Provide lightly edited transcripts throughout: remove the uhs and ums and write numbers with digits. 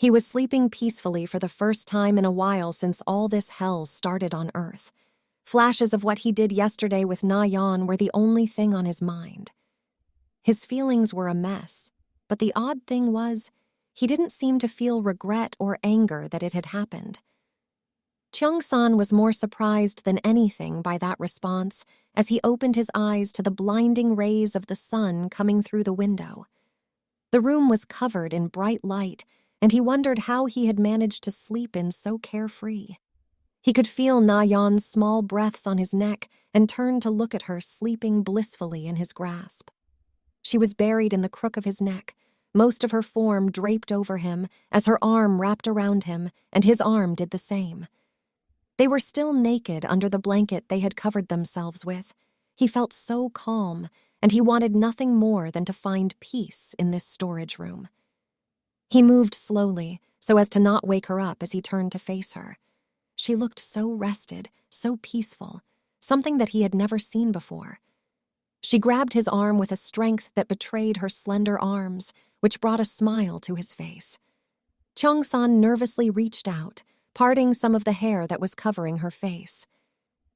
He was sleeping peacefully for the first time in a while since all this hell started on Earth. Flashes of what he did yesterday with Na-Yeon were the only thing on his mind. His feelings were a mess, but the odd thing was, he didn't seem to feel regret or anger that it had happened. Cheong-san was more surprised than anything by that response as he opened his eyes to the blinding rays of the sun coming through the window. The room was covered in bright light, and he wondered how he had managed to sleep in so carefree. He could feel Na-Yeon's small breaths on his neck and turned to look at her sleeping blissfully in his grasp. She was buried in the crook of his neck, most of her form draped over him as her arm wrapped around him, and his arm did the same. They were still naked under the blanket they had covered themselves with. He felt so calm, and he wanted nothing more than to find peace in this storage room. He moved slowly, so as to not wake her up as he turned to face her. She looked so rested, so peaceful, something that he had never seen before. She grabbed his arm with a strength that betrayed her slender arms, which brought a smile to his face. Cheong-san nervously reached out, parting some of the hair that was covering her face.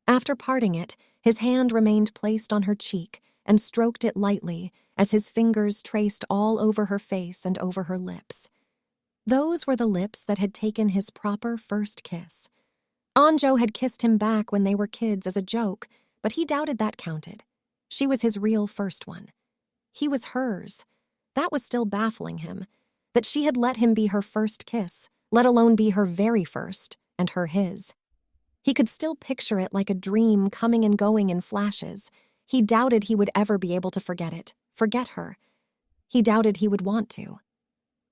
After parting it, his hand remained placed on her cheek and stroked it lightly as his fingers traced all over her face and over her lips. Those were the lips that had taken his proper first kiss. Anjo had kissed him back when they were kids as a joke, but he doubted that counted. She was his real first one. He was hers. That was still baffling him, that she had let him be her first kiss, let alone be her very first, and her his. He could still picture it like a dream coming and going in flashes. He doubted he would ever be able to forget it, forget her. He doubted he would want to.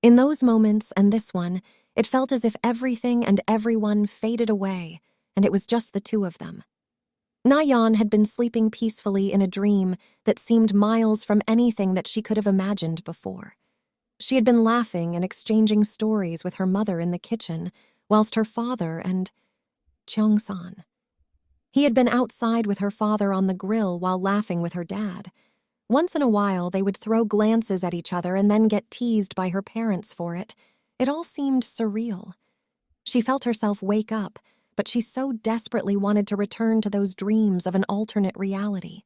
In those moments and this one, it felt as if everything and everyone faded away, and it was just the two of them. Na-Yeon had been sleeping peacefully in a dream that seemed miles from anything that she could have imagined before. She had been laughing and exchanging stories with her mother in the kitchen, whilst her father and Cheong-san. He had been outside with her father on the grill while laughing with her dad. Once in a while, they would throw glances at each other and then get teased by her parents for it. It all seemed surreal. She felt herself wake up, but she so desperately wanted to return to those dreams of an alternate reality.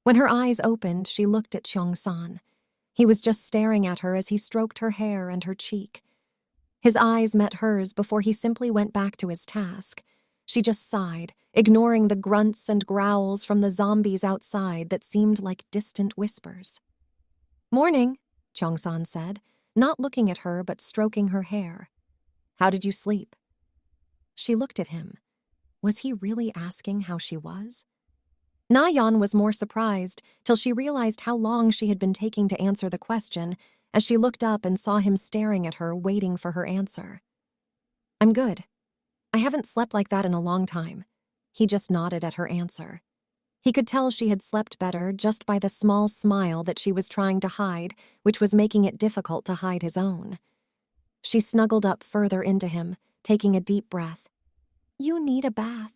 When her eyes opened, she looked at Cheong-san. He was just staring at her as he stroked her hair and her cheek. His eyes met hers before he simply went back to his task. She just sighed, ignoring the grunts and growls from the zombies outside that seemed like distant whispers. "Morning," Cheong-san said, not looking at her but stroking her hair. "How did you sleep?" She looked at him. Was he really asking how she was? Na-Yeon was more surprised till she realized how long she had been taking to answer the question as she looked up and saw him staring at her, waiting for her answer. "I'm good. I haven't slept like that in a long time." He just nodded at her answer. He could tell she had slept better just by the small smile that she was trying to hide, which was making it difficult to hide his own. She snuggled up further into him, taking a deep breath. "You need a bath."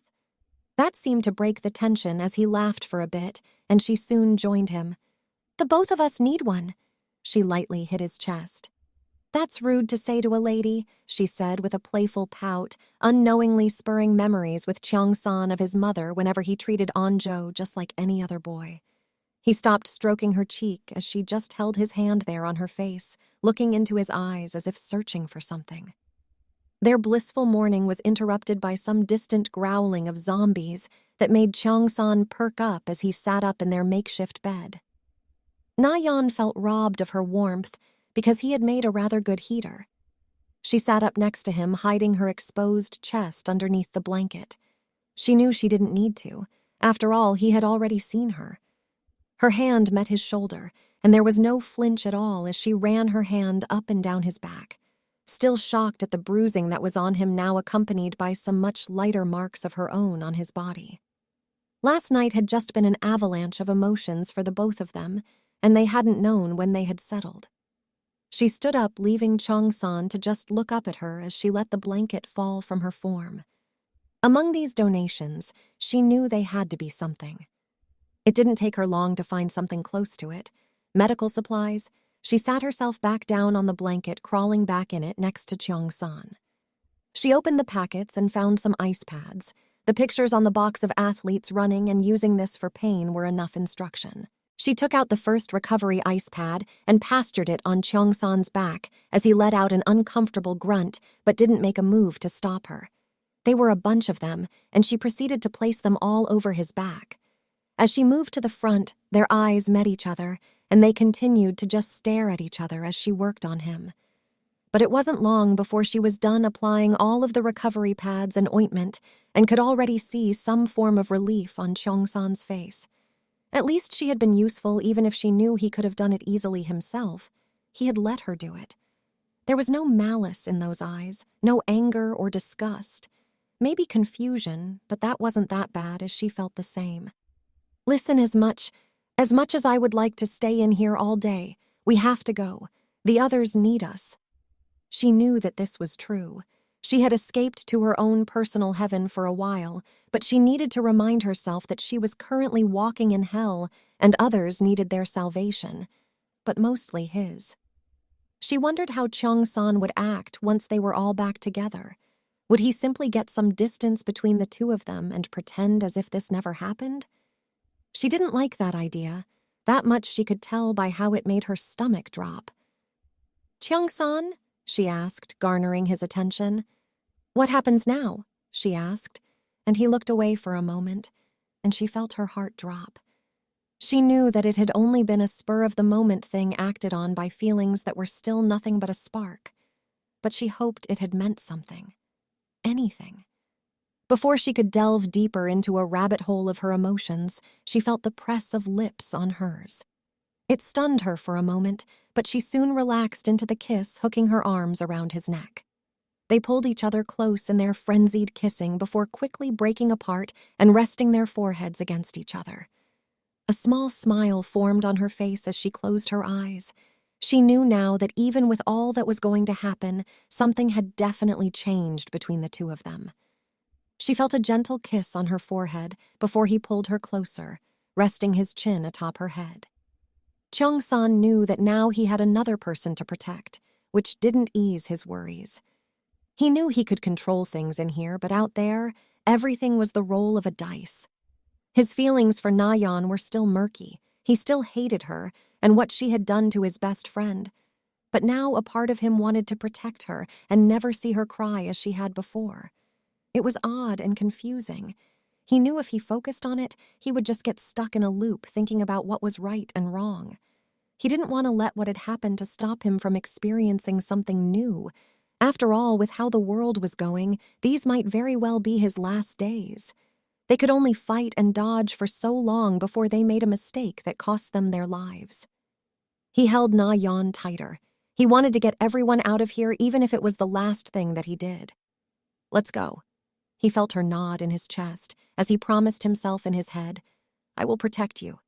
That seemed to break the tension as he laughed for a bit, and she soon joined him. "The both of us need one." She lightly hit his chest. "That's rude to say to a lady," she said with a playful pout, unknowingly spurring memories with Cheong-san of his mother whenever he treated Anjo just like any other boy. He stopped stroking her cheek as she just held his hand there on her face, looking into his eyes as if searching for something. Their blissful morning was interrupted by some distant growling of zombies that made Cheong-san perk up as he sat up in their makeshift bed. Na-Yeon felt robbed of her warmth because he had made a rather good heater. She sat up next to him, hiding her exposed chest underneath the blanket. She knew she didn't need to. After all, he had already seen her. Her hand met his shoulder, and there was no flinch at all as she ran her hand up and down his back. Still shocked at the bruising that was on him now, accompanied by some much lighter marks of her own on his body. Last night had just been an avalanche of emotions for the both of them, and they hadn't known when they had settled. She stood up, leaving Cheong-san to just look up at her as she let the blanket fall from her form. Among these donations, she knew they had to be something. It didn't take her long to find something close to it. Medical supplies. She sat herself back down on the blanket, crawling back in it next to Cheong-san. She opened the packets and found some ice pads. The pictures on the box of athletes running and using this for pain were enough instruction. She took out the first recovery ice pad and pastured it on Cheong-san's back as he let out an uncomfortable grunt but didn't make a move to stop her. They were a bunch of them, and she proceeded to place them all over his back. As she moved to the front, their eyes met each other, and they continued to just stare at each other as she worked on him. But it wasn't long before she was done applying all of the recovery pads and ointment and could already see some form of relief on Cheong-san's face. At least she had been useful, even if she knew he could have done it easily himself. He had let her do it. There was no malice in those eyes, no anger or disgust. Maybe confusion, but that wasn't that bad, as she felt the same. Listen, as much as I would like to stay in here all day, we have to go. The others need us. She knew that this was true. She had escaped to her own personal heaven for a while, but she needed to remind herself that she was currently walking in hell and others needed their salvation, but mostly his. She wondered how Cheong-san would act once they were all back together. Would he simply get some distance between the two of them and pretend as if this never happened? She didn't like that idea. That much she could tell by how it made her stomach drop. "Cheong-san?" she asked, garnering his attention. "What happens now?" she asked, and he looked away for a moment, and she felt her heart drop. She knew that it had only been a spur-of-the-moment thing acted on by feelings that were still nothing but a spark, but she hoped it had meant something. Anything. Before she could delve deeper into a rabbit hole of her emotions, she felt the press of lips on hers. It stunned her for a moment, but she soon relaxed into the kiss, hooking her arms around his neck. They pulled each other close in their frenzied kissing before quickly breaking apart and resting their foreheads against each other. A small smile formed on her face as she closed her eyes. She knew now that even with all that was going to happen, something had definitely changed between the two of them. She felt a gentle kiss on her forehead before he pulled her closer, resting his chin atop her head. Cheong-san knew that now he had another person to protect, which didn't ease his worries. He knew he could control things in here, but out there, everything was the roll of a dice. His feelings for Na-Yeon were still murky. He still hated her and what she had done to his best friend. But now a part of him wanted to protect her and never see her cry as she had before. It was odd and confusing. He knew if he focused on it, he would just get stuck in a loop thinking about what was right and wrong. He didn't want to let what had happened to stop him from experiencing something new. After all, with how the world was going, these might very well be his last days. They could only fight and dodge for so long before they made a mistake that cost them their lives. He held Na-Yeon tighter. He wanted to get everyone out of here, even if it was the last thing that he did. "Let's go." He felt her nod in his chest as he promised himself in his head, "I will protect you.